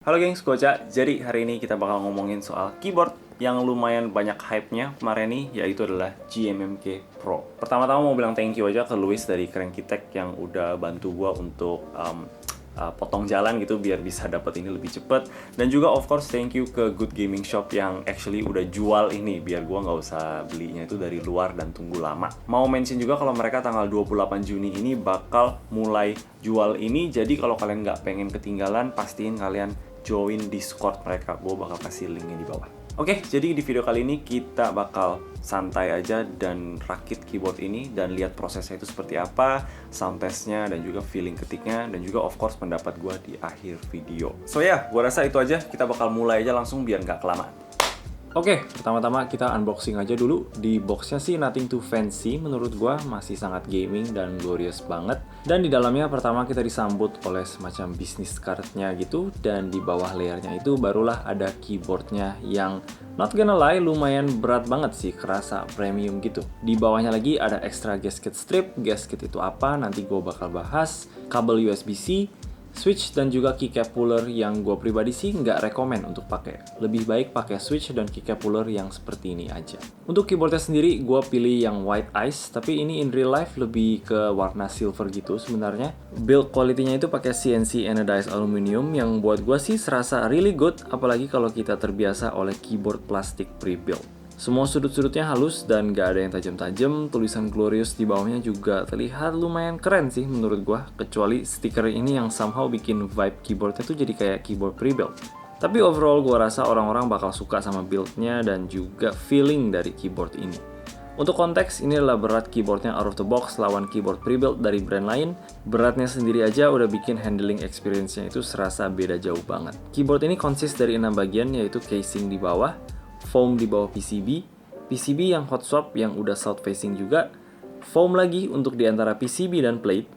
Halo gengs, Goca. Jadi hari ini kita bakal ngomongin soal keyboard yang lumayan banyak hype-nya kemarin nih, yaitu adalah GMMK Pro. Pertama-tama mau bilang thank you aja ke Luis dari Cranky Tech yang udah bantu gua untuk potong jalan gitu biar bisa dapet ini lebih cepet. Dan juga of course thank you ke Good Gaming Shop yang actually udah jual ini biar gua nggak usah belinya itu dari luar dan tunggu lama. Mau mention juga kalau mereka tanggal 28 Juni ini bakal mulai jual ini. Jadi kalau kalian nggak pengen ketinggalan, pastiin kalian join Discord mereka. Gue bakal kasih linknya di bawah. Oke, jadi di video kali ini kita bakal santai aja dan rakit keyboard ini dan lihat prosesnya itu seperti apa, sound testnya dan juga feeling ketiknya dan juga of course pendapat gue di akhir video. So ya, gue rasa itu aja. Kita bakal mulai aja langsung biar nggak kelamaan. Oke, pertama-tama kita unboxing aja dulu. Di boxnya sih nothing too fancy, menurut gua masih sangat gaming dan glorious banget. Dan di dalamnya pertama kita disambut oleh semacam business card-nya gitu. Dan di bawah layernya itu barulah ada keyboardnya yang not gonna lie lumayan berat banget sih, kerasa premium gitu. Di bawahnya lagi ada extra gasket strip. Gasket itu apa? Nanti gua bakal bahas. Kabel USB-C, switch dan juga keycap puller yang gue pribadi sih nggak rekomen untuk pakai. Lebih baik pakai switch dan keycap puller yang seperti ini aja. Untuk keyboardnya sendiri gue pilih yang white ice, tapi ini in real life lebih ke warna silver gitu sebenarnya. Build quality-nya itu pakai CNC anodized aluminium yang buat gue sih serasa really good, apalagi kalau kita terbiasa oleh keyboard plastik pre-built. Semua sudut-sudutnya halus dan gak ada yang tajam-tajam. Tulisan Glorious di bawahnya juga terlihat lumayan keren sih menurut gua. Kecuali stiker ini yang somehow bikin vibe keyboardnya tuh jadi kayak keyboard pre-built. Tapi overall gua rasa orang-orang bakal suka sama build-nya dan juga feeling dari keyboard ini. Untuk konteks, ini adalah berat keyboardnya out of the box lawan keyboard pre-built dari brand lain. Beratnya sendiri aja udah bikin handling experience-nya itu serasa beda jauh banget. Keyboard ini consist dari 6 bagian, yaitu casing di bawah, foam di bawah PCB, PCB yang hot swap yang udah south facing juga, foam lagi untuk di antara PCB dan plate,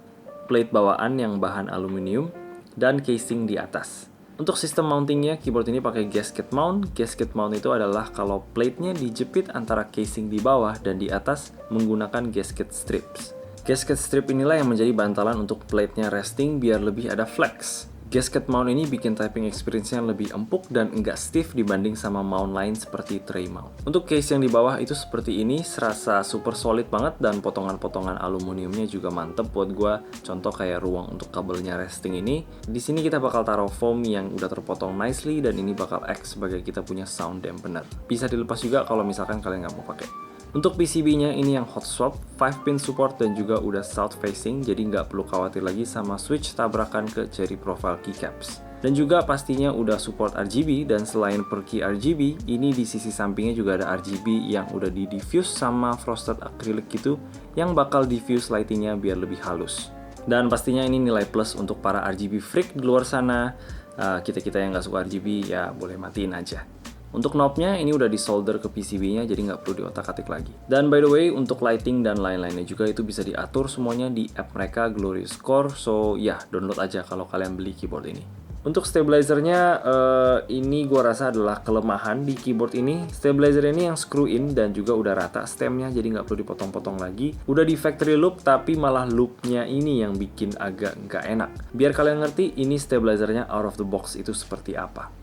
plate bawaan yang bahan aluminium, dan casing di atas. Untuk sistem mountingnya, keyboard ini pakai gasket mount. Gasket mount itu adalah kalau plate-nya dijepit antara casing di bawah dan di atas menggunakan gasket strips. Gasket strip inilah yang menjadi bantalan untuk plate-nya resting biar lebih ada flex. Gasket mount ini bikin typing experience-nya lebih empuk dan enggak stiff dibanding sama mount lain seperti tray mount. Untuk case yang di bawah itu seperti ini, serasa super solid banget dan potongan-potongan aluminiumnya juga mantep buat gua. Contoh kayak ruang untuk kabelnya resting ini. Di sini kita bakal taruh foam yang udah terpotong nicely dan ini bakal act sebagai kita punya sound dampener. Bisa dilepas juga kalau misalkan kalian nggak mau pakai. Untuk PCB-nya ini yang hot swap, 5-pin support dan juga udah south facing, jadi nggak perlu khawatir lagi sama switch tabrakan ke cherry profile keycaps. Dan juga pastinya udah support RGB, dan selain per key RGB, ini di sisi sampingnya juga ada RGB yang udah di diffuse sama frosted acrylic gitu, yang bakal diffuse lightingnya biar lebih halus. Dan pastinya ini nilai plus untuk para RGB freak di luar sana. Kita-kita yang nggak suka RGB ya boleh matiin aja. Untuk knobnya ini udah disolder ke PCB-nya jadi nggak perlu diotak-atik lagi. Dan by the way, untuk lighting dan lain-lainnya juga itu bisa diatur semuanya di app mereka Glorious Core. So ya, download aja kalau kalian beli keyboard ini. Untuk stabilizernya, ini gua rasa adalah kelemahan di keyboard ini. Stabilizer ini yang screw in dan juga udah rata stemnya, jadi nggak perlu dipotong-potong lagi. Udah di factory loop, tapi malah loopnya ini yang bikin agak nggak enak. Biar kalian ngerti, ini stabilizernya out of the box itu seperti apa.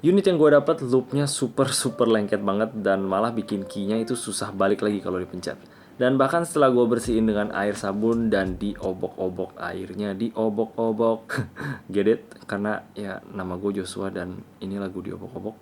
Unit yang gue dapat loopnya super lengket banget dan malah bikin key-nya itu susah balik lagi kalau dipencet. Dan bahkan setelah gue bersihin dengan air sabun dan diobok-obok airnya, diobok-obok, get it? Karena ya nama gue Joshua dan ini lagu diobok-obok.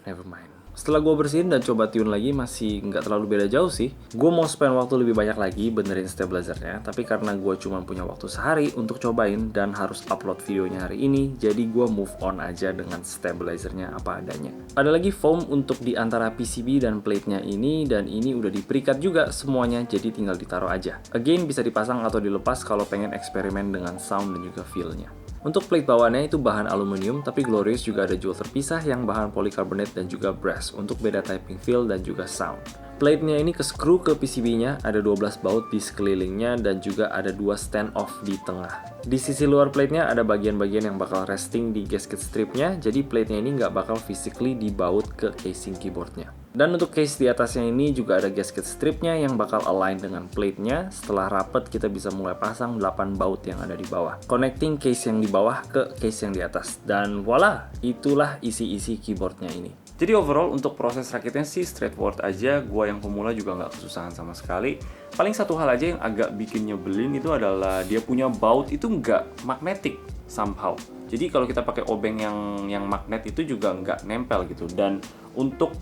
Never mind. Setelah gue bersihin dan coba tune lagi masih nggak terlalu beda jauh sih. Gue mau spend waktu lebih banyak lagi benerin stabilizernya, tapi karena gue cuma punya waktu sehari untuk cobain dan harus upload videonya hari ini, jadi gue move on aja dengan stabilizernya apa adanya. Ada lagi foam untuk di antara PCB dan plate-nya ini, dan ini udah di-precut juga semuanya, jadi tinggal ditaruh aja. Again, bisa dipasang atau dilepas kalau pengen eksperimen dengan sound dan juga feel-nya. Untuk plate bawahnya itu bahan aluminium, tapi Glorious juga ada jewel terpisah yang bahan polycarbonate dan juga brass untuk beda typing feel dan juga sound. Plate-nya ini ke-screw ke PCB-nya, ada 12 baut di sekelilingnya dan juga ada 2 stand-off di tengah. Di sisi luar plate-nya ada bagian-bagian yang bakal resting di gasket strip-nya, jadi plate-nya ini nggak bakal physically dibaut ke casing keyboard-nya. Dan untuk case di atasnya ini juga ada gasket strip-nya yang bakal align dengan plate-nya. Setelah rapet kita bisa mulai pasang 8 baut yang ada di bawah, connecting case yang di bawah ke case yang di atas. Dan voila, itulah isi-isi keyboard-nya ini. Jadi overall untuk proses rakitnya sih straightforward aja, gua yang pemula juga nggak kesusahan sama sekali. Paling satu hal aja yang agak bikin nyebelin itu adalah dia punya baut itu nggak magnetic somehow. Jadi kalau kita pakai obeng yang magnet itu juga nggak nempel gitu. Dan untuk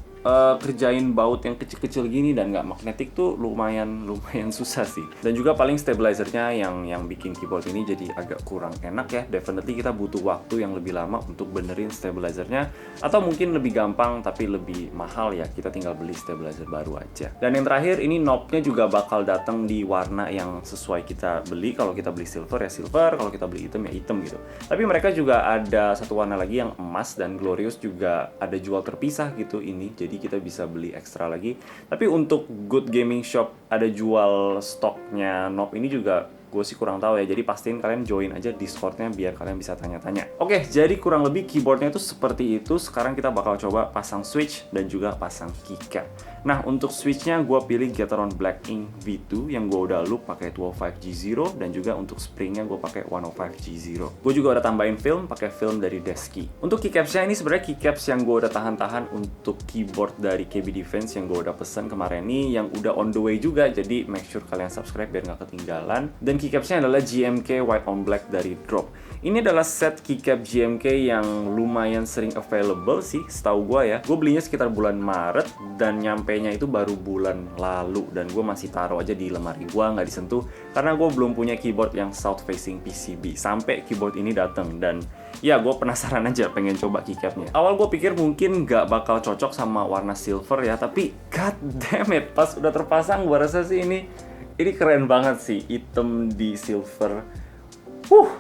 kerjain baut yang kecil-kecil gini dan nggak magnetik tuh lumayan susah sih. Dan juga paling stabilizernya yang bikin keyboard ini jadi agak kurang enak ya. Definitely kita butuh waktu yang lebih lama untuk benerin stabilizernya, atau mungkin lebih gampang tapi lebih mahal ya, kita tinggal beli stabilizer baru aja. Dan yang terakhir ini knobnya juga bakal datang di warna yang sesuai kita beli. Kalau kita beli silver ya silver, kalau kita beli hitam ya hitam gitu. Tapi mereka juga ada satu warna lagi yang emas, dan Glorious juga ada jual terpisah gitu ini. Jadi kita bisa beli ekstra lagi. Tapi untuk Good Gaming Shop ada jual stoknya knob ini juga gue sih kurang tahu ya. Jadi pastiin kalian join aja Discord-nya biar kalian bisa tanya-tanya. Oke, jadi kurang lebih keyboardnya itu seperti itu. Sekarang kita bakal coba pasang switch dan juga pasang keycap. Nah, untuk switchnya gue pilih Gateron Black Ink V2 yang gue udah loop pakai 205G0, dan juga untuk springnya gue pakai 105G0. Gue juga udah tambahin film, pakai film dari Desky. Untuk keycapsnya ini sebenarnya keycaps yang gue udah tahan-tahan untuk keyboard dari KB Defense yang gue udah pesen kemarin nih, yang udah on the way juga. Jadi make sure kalian subscribe biar nggak ketinggalan. Dan keycapsnya adalah GMK White on Black dari Drop. Ini adalah set keycap GMK yang lumayan sering available sih, setahu gue ya. Gue belinya sekitar bulan Maret dan nyampenya itu baru bulan lalu, dan gue masih taruh aja di lemari gue, nggak disentuh karena gue belum punya keyboard yang south facing PCB sampai keyboard ini datang. Dan ya gue penasaran aja pengen coba keycapnya. Awal gue pikir mungkin nggak bakal cocok sama warna silver ya, tapi god damn it, pas udah terpasang gue rasa sih ini keren banget sih, hitam di silver.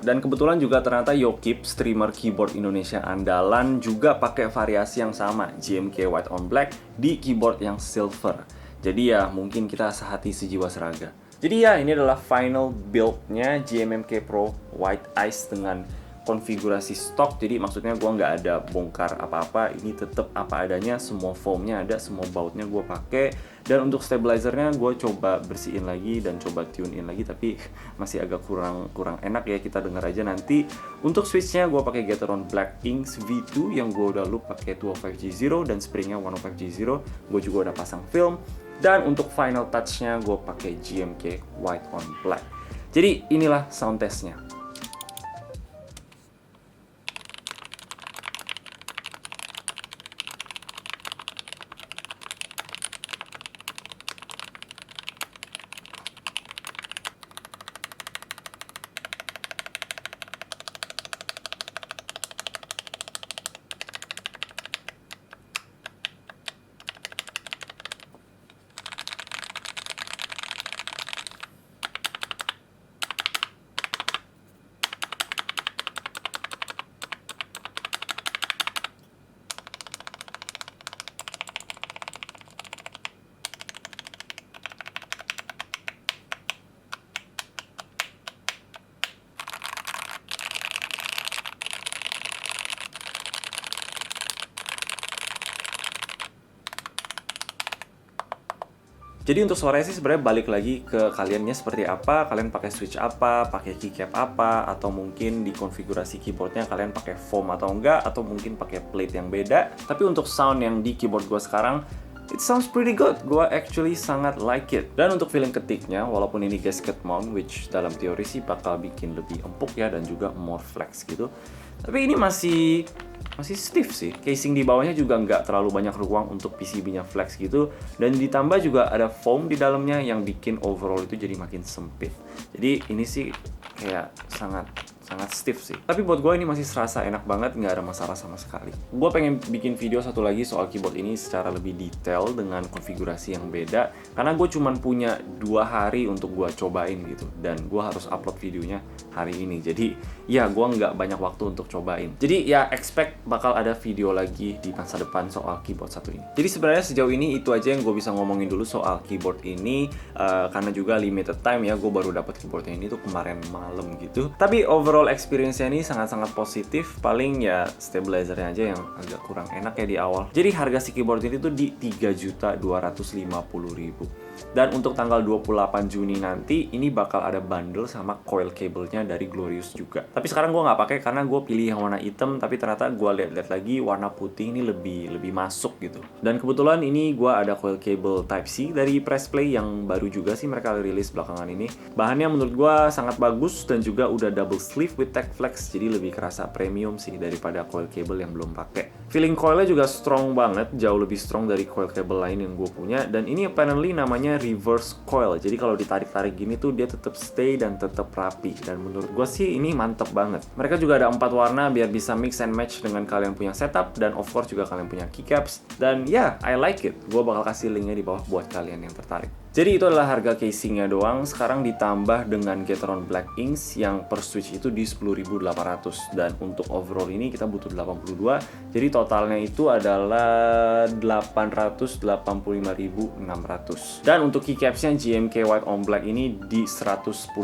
Dan kebetulan juga ternyata Yokip, streamer keyboard Indonesia andalan, juga pakai variasi yang sama, GMK White on Black, di keyboard yang silver. Jadi ya mungkin kita sehati sejiwa seraga. Jadi ya ini adalah final build-nya GMMK Pro White Ice dengan konfigurasi stok. Jadi maksudnya gue nggak ada bongkar apa-apa, ini tetap apa adanya, semua foamnya ada, semua bautnya gue pakai. Dan untuk stabilizernya gue coba bersihin lagi dan coba tune in lagi, tapi masih agak kurang enak ya, kita denger aja nanti. Untuk switchnya gue pakai Gateron Black Ink V2 yang gue udah loop pakai 205G0, dan springnya 105G0. Gue juga udah pasang film. Dan untuk final touchnya gue pakai GMK White on Black. Jadi inilah sound testnya. Jadi untuk suaranya sih sebenarnya balik lagi ke kaliannya seperti apa, kalian pakai switch apa, pakai keycap apa, atau mungkin di konfigurasi keyboardnya kalian pakai foam atau enggak, atau mungkin pakai plate yang beda. Tapi untuk sound yang di keyboard gue sekarang, it sounds pretty good. Gue actually sangat like it. Dan untuk feeling ketiknya, walaupun ini gasket mount, which dalam teori sih bakal bikin lebih empuk ya, dan juga more flex gitu, tapi ini masih stiff sih. Casing di bawahnya juga nggak terlalu banyak ruang untuk PCB-nya flex gitu. Dan ditambah juga ada foam di dalamnya yang bikin overall itu jadi makin sempit. Jadi ini sih kayak sangat sangat stiff sih. Tapi buat gue ini masih serasa enak banget, nggak ada masalah sama sekali. Gue pengen bikin video satu lagi soal keyboard ini secara lebih detail dengan konfigurasi yang beda, karena gue cuman punya 2 hari untuk gue cobain gitu, dan gue harus upload videonya hari ini. Jadi ya gue nggak banyak waktu untuk cobain. Jadi ya expect bakal ada video lagi di masa depan soal keyboard satu ini. Jadi sebenarnya sejauh ini itu aja yang gue bisa ngomongin dulu soal keyboard ini, karena juga limited time ya, gue baru dapet keyboardnya ini tuh kemarin malam gitu. Tapi overall experience-nya ini sangat-sangat positif. Paling ya stabilizernya aja yang agak kurang enak ya di awal. Jadi harga si keyboard ini tuh di 3.250.000. Dan untuk tanggal 28 Juni nanti ini bakal ada bundle sama coil cable-nya dari Glorious juga. Tapi sekarang gue nggak pakai karena gue pilih yang warna hitam, tapi ternyata gue lihat-lihat lagi warna putih ini lebih masuk gitu. Dan kebetulan ini gue ada coil cable Type-C dari Pressplay yang baru juga sih mereka rilis belakangan ini. Bahannya menurut gue sangat bagus dan juga udah double sleeve with tech flex, jadi lebih kerasa premium sih daripada coil cable yang belum pakai. Feeling coilnya juga strong banget, jauh lebih strong dari coil cable lain yang gue punya. Dan ini apparently namanya reverse coil, jadi kalau ditarik-tarik gini tuh dia tetap stay dan tetap rapi. Dan menurut gue sih ini mantep banget. Mereka juga ada 4 warna biar bisa mix and match dengan kalian punya setup, dan of course juga kalian punya keycaps. Dan ya, I like it. Gue bakal kasih linknya di bawah buat kalian yang tertarik. Jadi itu adalah harga casingnya doang. Sekarang ditambah dengan Gateron Black Inks yang per switch itu di 10.800, dan untuk overall ini kita butuh 82. Jadi totalnya itu adalah 885.600. Dan untuk keycapsnya GMK White on Black ini di $110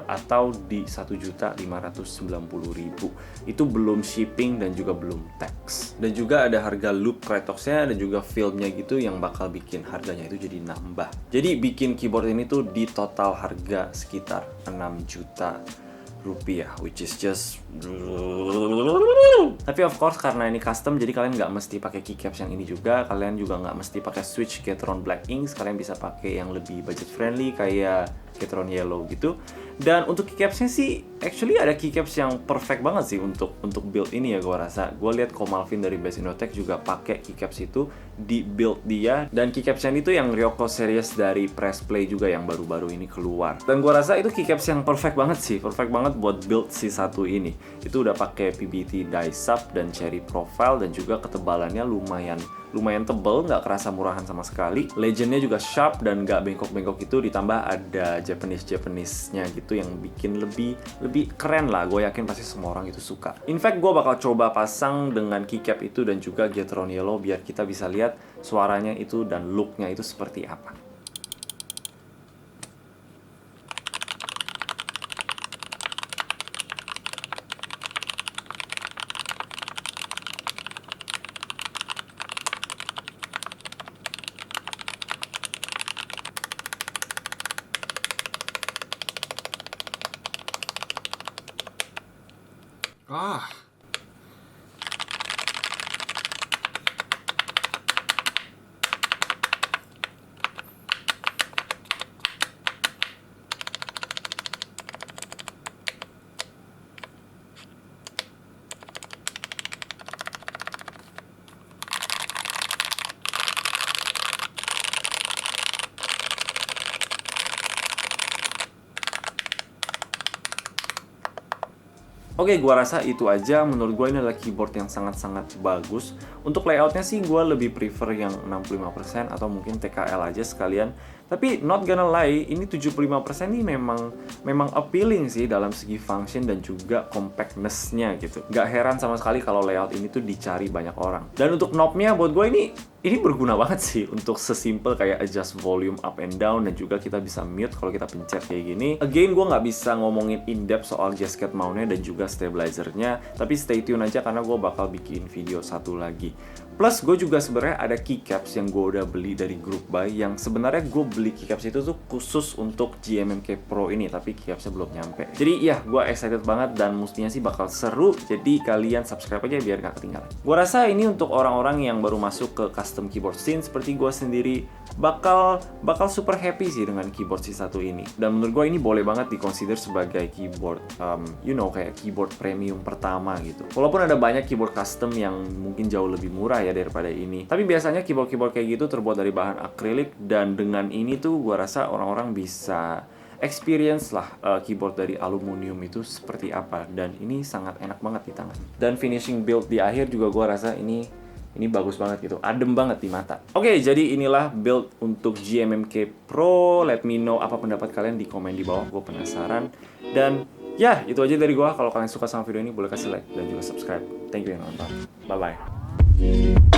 atau di 1.590.000. Itu belum shipping dan juga belum tax. Dan juga ada harga loop Kratoxnya dan juga filmnya gitu yang bakal bikin harganya itu jadi nambah. Jadi bikin keyboard ini tuh di total harga sekitar 6 juta rupiah, which is just... Tapi of course karena ini custom, jadi kalian nggak mesti pakai keycaps yang ini juga. Kalian juga nggak mesti pakai switch Gateron Black Inks. Kalian bisa pakai yang lebih budget friendly kayak Gateron Yellow gitu. Dan untuk keycapsnya sih, actually ada keycaps yang perfect banget sih untuk build ini ya gue rasa. Gue lihat Komalvin dari Best Innotech juga pakai keycaps itu di build dia. Dan keycapsnya itu yang Ryoko series dari Pressplay juga yang baru-baru ini keluar. Dan gue rasa itu keycaps yang perfect banget sih, perfect banget buat build si satu ini. Itu udah pakai PBT die sub dan cherry profile, dan juga ketebalannya lumayan tebel, nggak kerasa murahan sama sekali. Legendnya juga sharp dan nggak bengkok-bengkok itu, ditambah ada Japanese-nya gitu yang bikin lebih keren lah. Gue yakin pasti semua orang itu suka. In fact, gue bakal coba pasang dengan keycap itu dan juga Gateron Yellow biar kita bisa lihat suaranya itu dan looknya itu seperti apa. Ah. Oke, gua rasa itu aja. Menurut gue ini adalah keyboard yang sangat-sangat bagus. Untuk layoutnya sih gue lebih prefer yang 65% atau mungkin TKL aja sekalian. Tapi not gonna lie, ini 75% ini memang appealing sih dalam segi function dan juga compactness-nya gitu. Gak heran sama sekali kalau layout ini tuh dicari banyak orang. Dan untuk knob-nya buat gue ini berguna banget sih untuk sesimpel kayak adjust volume up and down, dan juga kita bisa mute kalau kita pencet kayak gini. Again, gue nggak bisa ngomongin in-depth soal gasket mount-nya dan juga stabilizer-nya, tapi stay tune aja karena gue bakal bikin video satu lagi. Plus gue juga sebenarnya ada keycaps yang gue udah beli dari Group Buy, yang sebenarnya gue beli keycaps itu tuh khusus untuk GMMK Pro ini, tapi keycapsnya belum nyampe. Jadi ya, gue excited banget dan mestinya sih bakal seru, jadi kalian subscribe aja biar gak ketinggalan. Gue rasa ini untuk orang-orang yang baru masuk ke custom keyboard scene seperti gue sendiri, bakal super happy sih dengan keyboard si satu ini. Dan menurut gue ini boleh banget dikonsider sebagai keyboard, kayak keyboard premium pertama gitu. Walaupun ada banyak keyboard custom yang mungkin jauh lebih murah ya daripada ini, tapi biasanya keyboard kayak gitu terbuat dari bahan akrilik, dan dengan ini tuh gue rasa orang-orang bisa experience lah keyboard dari aluminium itu seperti apa, dan ini sangat enak banget di tangan. Dan finishing build di akhir juga gue rasa ini bagus banget gitu, adem banget di mata. Oke, jadi inilah build untuk GMMK Pro. Let me know apa pendapat kalian di komen di bawah, gue penasaran. Dan ya, itu aja dari gue. Kalau kalian suka sama video ini, boleh kasih like dan juga subscribe. Thank you yang nonton. Bye-bye.